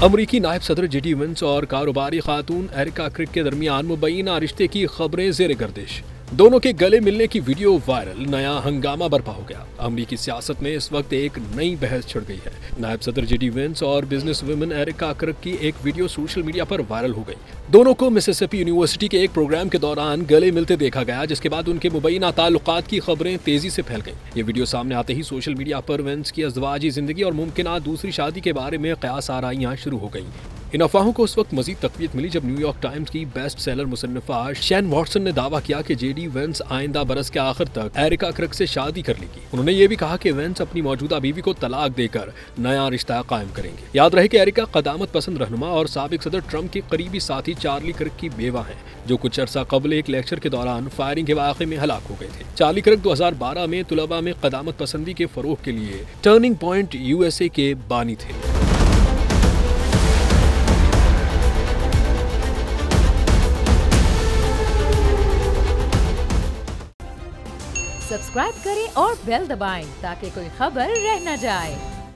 अमरीकी नायब सदर जेडी वेंस और कारोबारी खातून एरिका क्रिक के दरमियान मुबैना रिश्ते की खबरें जेर गर्दिश। दोनों के गले मिलने की वीडियो वायरल, नया हंगामा बर्पा हो गया। अमरीकी सियासत में इस वक्त एक नई बहस छिड़ गई है। नायब सदर जेडी वेंस और बिजनेस वुमेन एरिका क्रिक की एक वीडियो सोशल मीडिया पर वायरल हो गई। दोनों को मिसिसिपी यूनिवर्सिटी के एक प्रोग्राम के दौरान गले मिलते देखा गया, जिसके बाद उनके मुबैना ताल्लुकात की खबरें तेजी से फैल गईं। ये वीडियो सामने आते ही सोशल मीडिया पर वेंस की अज़वाजी जिंदगी और मुमकिन दूसरी शादी के बारे में कयास आराइयां शुरू हो गईं। इन अफवाहों को उस वक्त मजीद तकवीत मिली जब न्यूयॉर्क टाइम्स की बेस्ट सेलर मुसन्निफा शैन वॉटसन ने दावा किया कि जेडी वेंस आइंदा बरस के आखिर तक एरिका क्रिक से शादी कर लेगी। उन्होंने ये भी कहा कि वेंस अपनी मौजूदा बीवी को तलाक देकर नया रिश्ता कायम करेंगे। याद रहे कि एरिका कदामत पसंद रहनुमा और साबिक सदर ट्रंप के करीबी साथी चार्ली क्रिक की बेवा हैं, जो कुछ अर्सा कबल एक लेक्चर के दौरान फायरिंग के वाक़े में हलाक हो गए थे। चार्ली क्रिक 2012 में तुलबा में कदामत पसंदी के फरोग के लिए टर्निंग पॉइंट USA के बानी थे। सब्सक्राइब करें और बेल दबाएं ताकि कोई खबर रह न जाए।